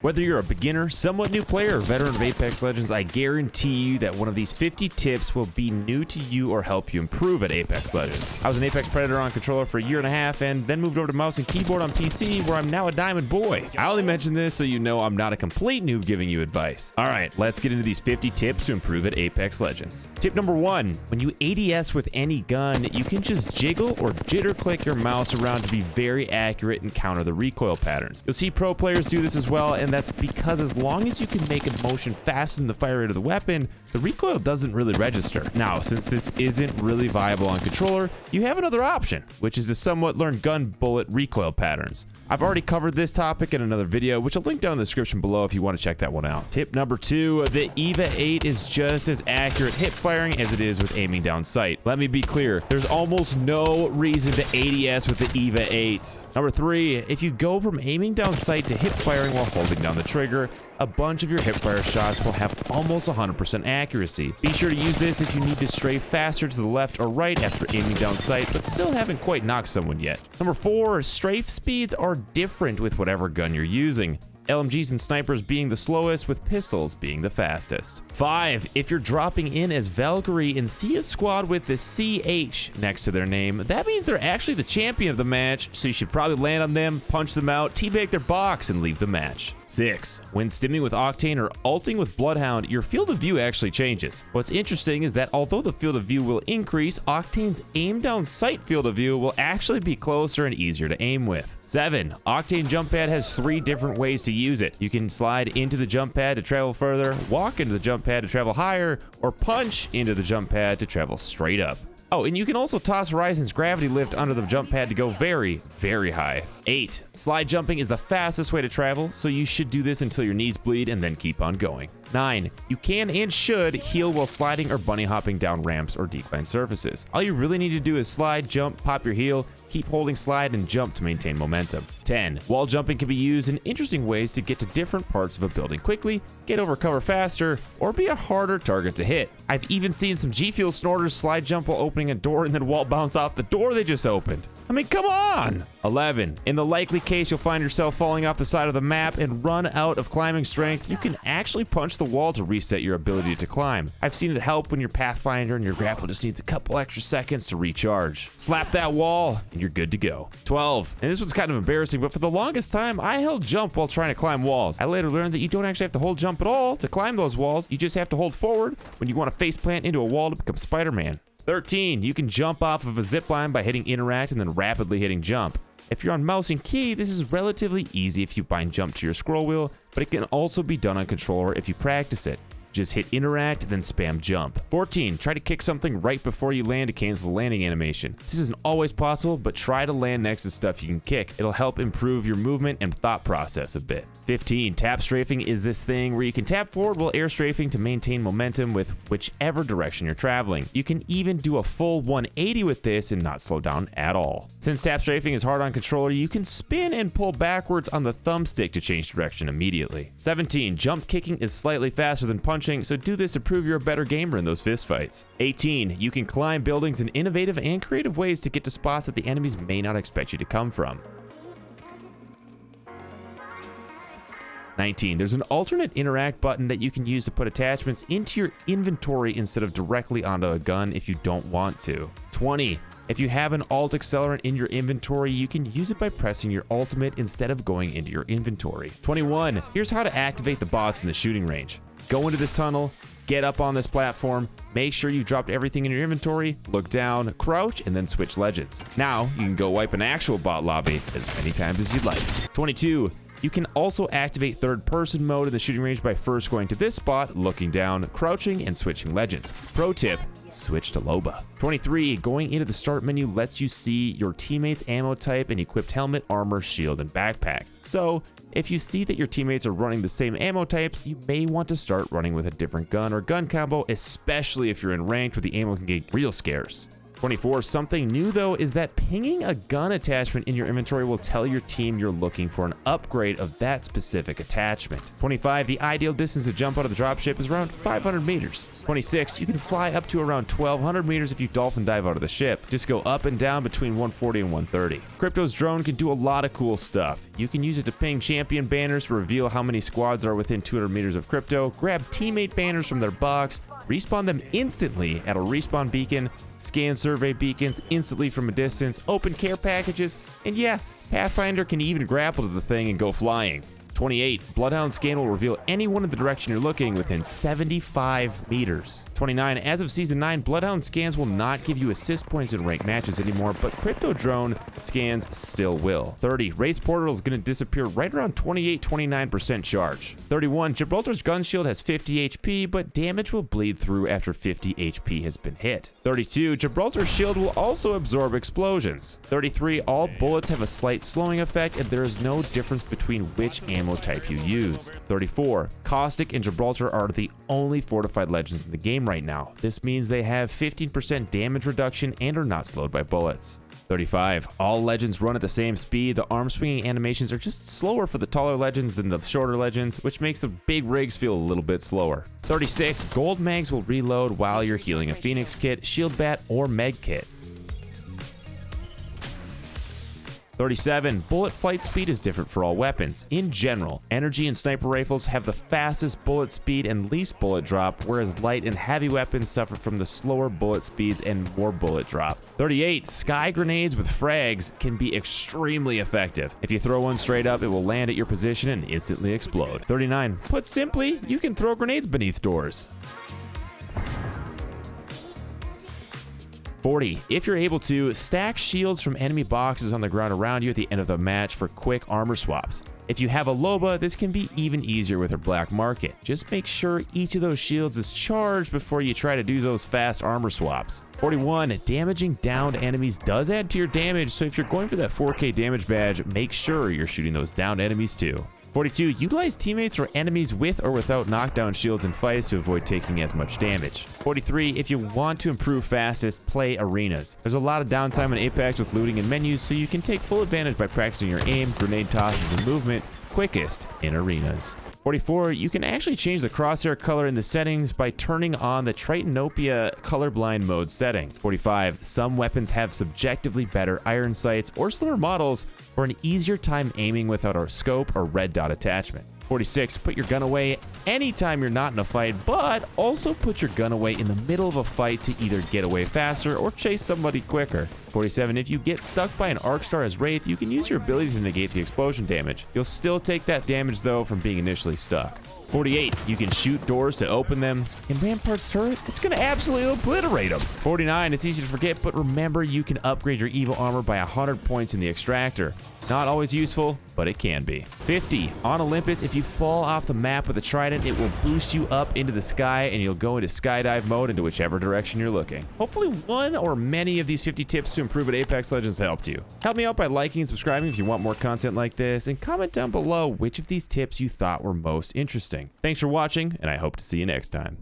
Whether you're a beginner, somewhat new player, or veteran of Apex Legends, I guarantee you that one of these 50 tips will be new to you or help you improve at Apex Legends. I was an Apex Predator on controller for a year and a half and then moved over to mouse and keyboard on PC where I'm now a diamond boy. I only mention this so you know I'm not a complete noob giving you advice. Alright, let's get into these 50 tips to improve at Apex Legends. Tip number 1, when you ADS with any gun, you can just jiggle or jitter click your mouse around to be very accurate and counter the recoil patterns. You'll see pro players do this as well, and that's because as long as you can make a motion faster than the fire rate of the weapon, the recoil doesn't really register. Now, since this isn't really viable on controller, you have another option, which is to somewhat learn gun bullet recoil patterns. I've already covered this topic in another video, which I'll link down in the description below if you want to check that one out. Tip number 2, the EVA8 is just as accurate hip firing as it is with aiming down sight. Let me be clear, there's almost no reason to ADS with the EVA8. Number 3, if you go from aiming down sight to hip firing while holding down the trigger, a bunch of your hipfire shots will have almost 100% accuracy. Be sure to use this if you need to stray faster to the left or right after aiming down sight, but still haven't quite knocked someone yet. Number 4, strafe speeds are different with whatever gun you're using. LMGs and snipers being the slowest, with pistols being the fastest. 5, if you're dropping in as Valkyrie and see a squad with the CH next to their name, that means they're actually the champion of the match, so you should probably land on them, punch them out, teabag their box, and leave the match. 6, when stimming with Octane or ulting with Bloodhound, your field of view actually changes. What's interesting is that although the field of view will increase, Octane's aim down sight field of view will actually be closer and easier to aim with. 7, Octane Jump Pad has 3 different ways to use it. You can slide into the jump pad to travel further, walk into the jump pad to travel higher, or punch into the jump pad to travel straight up. Oh, and you can also toss Horizon's gravity lift under the jump pad to go very, very high. 8, slide jumping is the fastest way to travel, so you should do this until your knees bleed and then keep on going. 9, you can and should heal while sliding or bunny hopping down ramps or decline surfaces. All you really need to do is slide, jump, pop your heal, keep holding slide, and jump to maintain momentum. 10, wall jumping can be used in interesting ways to get to different parts of a building quickly, get over cover faster, or be a harder target to hit. I've even seen some G Fuel snorters slide jump while opening a door and then wall bounce off the door they just opened. I mean, come on! 11, in the likely case you'll find yourself falling off the side of the map and run out of climbing strength, you can actually punch the wall to reset your ability to climb. I've seen it help when your Pathfinder and your grapple just needs a couple extra seconds to recharge. Slap that wall, and you're good to go. 12, and this was kind of embarrassing, but for the longest time, I held jump while trying to climb walls. I later learned that you don't actually have to hold jump at all to climb those walls, you just have to hold forward when you want to faceplant into a wall to become Spider-Man. 13, you can jump off of a zipline by hitting interact and then rapidly hitting jump. If you're on mouse and key, this is relatively easy if you bind jump to your scroll wheel, but it can also be done on controller if you practice it. Just hit interact, then spam jump. 14, try to kick something right before you land to cancel the landing animation. This isn't always possible, but try to land next to stuff you can kick. It'll help improve your movement and thought process a bit. 15, tap strafing is this thing where you can tap forward while air strafing to maintain momentum with whichever direction you're traveling. You can even do a full 180 with this and not slow down at all. Since tap strafing is hard on controller, you can spin and pull backwards on the thumbstick to change direction immediately. 17, jump kicking is slightly faster than punching, so do this to prove you're a better gamer in those fistfights. 18, you can climb buildings in innovative and creative ways to get to spots that the enemies may not expect you to come from. 19, there's an alternate interact button that you can use to put attachments into your inventory instead of directly onto a gun if you don't want to. 20, if you have an alt accelerant in your inventory, you can use it by pressing your ultimate instead of going into your inventory. 21, here's how to activate the bots in the shooting range. Go into this tunnel, get up on this platform, make sure you dropped everything in your inventory, look down, crouch, and then switch legends. Now, you can go wipe an actual bot lobby as many times as you'd like. 22, you can also activate third-person mode in the shooting range by first going to this spot, looking down, crouching, and switching legends. Pro tip, switch to Loba. 23, going into the start menu lets you see your teammates' ammo type and equipped helmet, armor, shield, and backpack. So, if you see that your teammates are running the same ammo types, you may want to start running with a different gun or gun combo, especially if you're in ranked where the ammo can get real scarce. 24, something new though is that pinging a gun attachment in your inventory will tell your team you're looking for an upgrade of that specific attachment. 25, the ideal distance to jump out of the dropship is around 500 meters. 26, you can fly up to around 1200 meters if you dolphin dive out of the ship. Just go up and down between 140 and 130. Crypto's drone can do a lot of cool stuff. You can use it to ping champion banners to reveal how many squads are within 200 meters of Crypto, grab teammate banners from their box, respawn them instantly at a respawn beacon, scan survey beacons instantly from a distance, open care packages, and yeah, Pathfinder can even grapple to the thing and go flying. 28, Bloodhound scan will reveal anyone in the direction you're looking within 75 meters. 29, as of Season 9, Bloodhound scans will not give you assist points in ranked matches anymore, but Crypto Drone scans still will. 30, Wraith's portal is going to disappear right around 28-29% charge. 31, Gibraltar's Gun Shield has 50 HP, but damage will bleed through after 50 HP has been hit. 32, Gibraltar's shield will also absorb explosions. 33, all bullets have a slight slowing effect, and there is no difference between which ammo type you use. 34, Caustic and Gibraltar are the only Fortified Legends in the game right now. This means they have 15% damage reduction and are not slowed by bullets. 35, all legends run at the same speed. The arm swinging animations are just slower for the taller legends than the shorter legends, which makes the big rigs feel a little bit slower. 36, gold mags will reload while you're healing a Phoenix kit, shield bat, or med kit. 37, bullet flight speed is different for all weapons. In general, energy and sniper rifles have the fastest bullet speed and least bullet drop, whereas light and heavy weapons suffer from the slower bullet speeds and more bullet drop. 38, sky grenades with frags can be extremely effective. If you throw one straight up, it will land at your position and instantly explode. 39, put simply, you can throw grenades beneath doors. 40, if you're able to, stack shields from enemy boxes on the ground around you at the end of the match for quick armor swaps. If you have a Loba, this can be even easier with her black market. Just make sure each of those shields is charged before you try to do those fast armor swaps. 41, damaging downed enemies does add to your damage, so if you're going for that 4K damage badge, make sure you're shooting those downed enemies too. 42, utilize teammates or enemies with or without knockdown shields in fights to avoid taking as much damage. 43, if you want to improve fastest, play arenas. There's a lot of downtime in Apex with looting and menus, so you can take full advantage by practicing your aim, grenade tosses, and movement quickest in arenas. 44, you can actually change the crosshair color in the settings by turning on the Tritanopia colorblind mode setting. 45, some weapons have subjectively better iron sights or slimmer models for an easier time aiming without a scope or red dot attachment. 46, put your gun away anytime you're not in a fight, but also put your gun away in the middle of a fight to either get away faster or chase somebody quicker. 47, if you get stuck by an arc star as Wraith, you can use your ability to negate the explosion damage. You'll still take that damage though from being initially stuck. 48, you can shoot doors to open them. In Rampart's turret, it's going to absolutely obliterate them. 49, it's easy to forget, but remember you can upgrade your EVA armor by 100 points in the extractor. Not always useful, but it can be. 50, on Olympus, if you fall off the map with a trident, it will boost you up into the sky and you'll go into skydive mode into whichever direction you're looking. Hopefully one or many of these 50 tips to improve at Apex Legends helped you. Help me out by liking and subscribing if you want more content like this, and comment down below which of these tips you thought were most interesting. Thanks for watching, and I hope to see you next time.